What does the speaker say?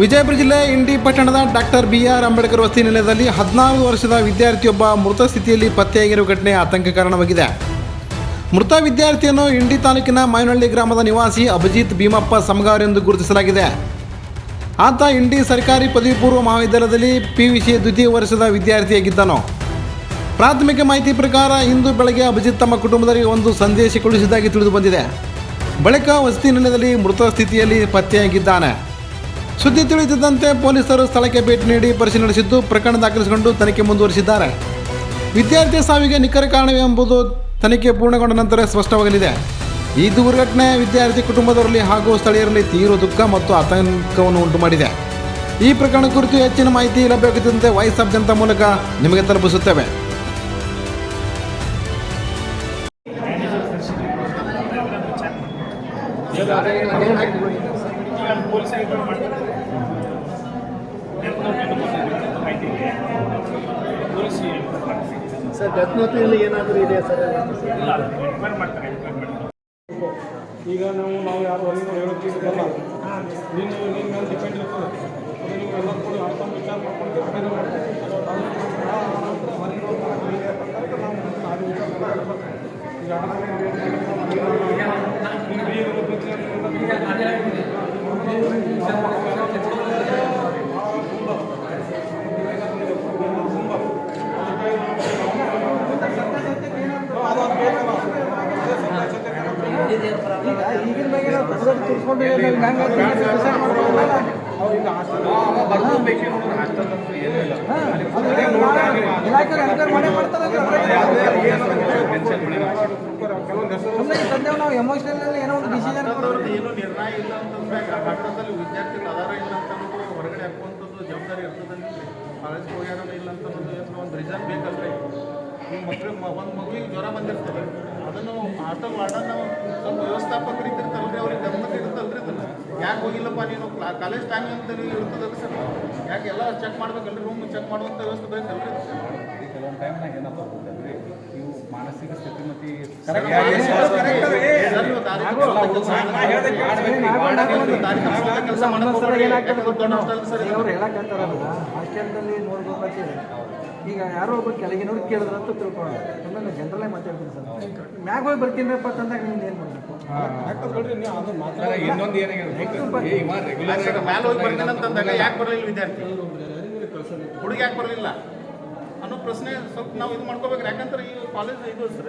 ವಿಜಯಪುರ ಜಿಲ್ಲೆ ಇಂಡಿ ಪಟ್ಟಣದ doctor BR Ambedkar ವಸತಿ ನಿಲಯದಲ್ಲಿ 14 ವರ್ಷದ ವಿದ್ಯಾರ್ಥಿಯೊಬ್ಬ ಮೃತ ಸ್ಥಿತಿಯಲ್ಲಿ ಪತ್ತೆಯಾಗಿರುವ ಘಟನೆ ಆತಂಕ ಕಾರಣವಾಗಿದೆ. ಮೃತ ವಿದ್ಯಾರ್ಥಿಯನ್ನು ಇಂಡಿ ತಾಲೂಕಿನ ಮಾಯನಹಳ್ಳಿ ಗ್ರಾಮದ ನಿವಾಸಿ ಅಭಿಜಿತ್ ಭೀಮಪ್ಪ ಸಮಗಾರ್ ಎಂದು ಗುರುತಿಸಲಾಗಿದೆ. ಆತ ಇಂಡಿ ಸರ್ಕಾರಿ ಪದವಿ ಪೂರ್ವ ಮಹಾವಿದ್ಯಾಲಯದಲ್ಲಿ PUC ದ್ವಿತೀಯ ವರ್ಷದ ವಿದ್ಯಾರ್ಥಿಯಾಗಿದ್ದನು. ಪ್ರಾಥಮಿಕ ಮಾಹಿತಿ ಪ್ರಕಾರ ಇಂದು ಬೆಳಗ್ಗೆ ಅಭಿಜಿತ್ ತಮ್ಮ ಕುಟುಂಬದವರಿಗೆ ಒಂದು ಸಂದೇಶ ಕಳುಹಿಸಿದ್ದಾಗಿ ತಿಳಿದು ಬಂದಿದೆ. ಬಳಿಕ ವಸತಿ ನಿಲಯದಲ್ಲಿ ಮೃತ ಸ್ಥಿತಿಯಲ್ಲಿ ಪತ್ತೆಯಾಗಿದ್ದಾನೆ. ಸುದ್ದಿ ತಿಳಿದಿದ್ದಂತೆ ಪೊಲೀಸರು ಸ್ಥಳಕ್ಕೆ ಭೇಟಿ ನೀಡಿ ಪರಿಶೀಲನೆ ನಡೆಸಿದ್ದು ಪ್ರಕರಣ ದಾಖಲಿಸಿಕೊಂಡು ತನಿಖೆ ಮುಂದುವರಿಸಿದ್ದಾರೆ. ವಿದ್ಯಾರ್ಥಿ ಸಾವಿಗೆ ನಿಖರ ಕಾರಣವೆಂಬುದು ತನಿಖೆ ಪೂರ್ಣಗೊಂಡ ನಂತರ ಸ್ಪಷ್ಟವಾಗಲಿದೆ. ಈ ದುರ್ಘಟನೆ ವಿದ್ಯಾರ್ಥಿ ಕುಟುಂಬದವರಲ್ಲಿ ಹಾಗೂ ಸ್ಥಳೀಯರಲ್ಲಿ ತೀವ್ರ ದುಃಖ ಮತ್ತು ಆತಂಕವನ್ನು ಉಂಟುಮಾಡಿದೆ. ಈ ಪ್ರಕರಣ ಕುರಿತು ಹೆಚ್ಚಿನ ಮಾಹಿತಿ ಲಭ್ಯವಾಗುತ್ತಿದ್ದಂತೆ ವಾಯ್ಸ್ ಆಫ್ ಜನತಾ ಮೂಲಕ ನಿಮಗೆ ತಲುಪಿಸುತ್ತೇವೆ. ಸರ್ ಡೆತ್ ನೋಟಿನಲ್ಲಿ ಏನಾದರೂ ಇದೆ ಸರ್? ಈಗ ನಾವು ಯಾರು ಹೊರಗಿನ ಹೇಳೋಕ್ಕಿಲ್ಲ. ನೀನು ನಿನ್ನ ಮೇಲೆ ಡಿಪೆಂಡ್ ಇರ್ತದೆ. ಅದು ನೀವು ಎಲ್ಲ ಕೂಡ ಅರ್ಥ ವಿಚಾರ ಮಾಡ್ಕೊಂಡು ಈಗಿನ ಬಗ್ಗೆ ನಾವು ತಿಳ್ಕೊಂಡು ನಾವು ಎಮೋಷನಲ್ ಏನೋ ಒಂದು ಡಿಸಿಷನ್ ಏನು ನಿರ್ಣಯ ಇಲ್ಲ ಅಂತಂದ್ರೆ ಘಟಕದಲ್ಲಿ ವಿದ್ಯಾರ್ಥಿಗಳು ಅದಾರ ಇಲ್ಲ ಅಂತ ಹೊರಗಡೆ ಹಾಕುವಂಥದ್ದು ಜವಾಬ್ದಾರಿ ಇರ್ತದೆ. ಕಾಲೇಜ್ಗೆ ಹೋಗ್ಯಾರ ಇಲ್ಲ ಅಂತ ಒಂದು ರೀಸನ್ ಬೇಕಲ್ರಿ. ಈ ಒಂದು ಮಗುವಿಗೆ ಜ್ವರ ಬಂದಿರ್ತದೆ, ಅದನ್ನು ಆಟೋ ವಾರ್ಡನ್ನು ಸ್ವಲ್ಪ ವ್ಯವಸ್ಥಾಪಕರು ಇದ್ದಿರ್ತಲ್ರಿ, ಅವ್ರಿಗೆ ಗಮನಕ್ಕೆ ಇರುತ್ತಲ್ರಿ. ಅದನ್ನು ಯಾಕೆ ಹೋಗಿಲ್ಲಪ್ಪ ನೀನು ಕಾಲೇಜ್ ಟೈಮ್ ಅಂತ ಇರ್ತದಲ್ಲ ಸರ್, ಯಾಕೆ ಎಲ್ಲ ಚೆಕ್ ಮಾಡ್ಬೇಕಲ್ರಿ, ರೂಮ್ ಚೆಕ್ ಮಾಡುವಂಥ ವ್ಯವಸ್ಥೆ ಬೇಕಲ್ರಿ. ಕೆಲವೊಂದು ಟೈಮ್ನಾಗ ಏನಪ್ಪ ಗೊತ್ತಲ್ರಿ, ಇವು ಮಾನಸಿಕ ಸ್ಥಿತಿಮತಿ ಕೆಲಸ ಅವ್ರು ಹೇಳಕ್ಕಂತಾರಲ್ಲ ಹಾಸ್ಟೆಲ್ದಲ್ಲಿ ನೋಡ್ಬೇಕಂತೇಳಿ. ಈಗ ಯಾರೋ ಒಬ್ರು ಕೆಳಗಿನವ್ರು ಕೇಳಿದ್ರು ಅಂತ ತಿಳ್ಕೊಳ್ಳೋಣ. ಆಮೇಲೆ ಜನರಲ್ಲೇ ಮಾತಾಡ್ತೀನಿ ಸರ್, ಮ್ಯಾಗ ಹೋಗಿ ಬರ್ತೀನಪ್ಪ ಅಂತಂದಾಗ ನೀನು ಏನು ಮಾಡಬೇಕು? ಇನ್ನೊಂದು ಏನಾಗಿದೆ ಮ್ಯಾಲೆ ಹೋಗಿ ಬರ್ತೀನಿ ಅಂತಂದಾಗ ಯಾಕೆ ಬರಲಿಲ್ಲ ವಿದ್ಯಾರ್ಥಿ, ಹುಡುಗಿ ಯಾಕೆ ಬರಲಿಲ್ಲ ಅನ್ನೋ ಪ್ರಶ್ನೆ ಸ್ವಲ್ಪ ನಾವು ಇದು ಮಾಡ್ಕೋಬೇಕು. ಯಾಕಂದ್ರೆ ಈ ಕಾಲೇಜ್ ಇದು ಸರ್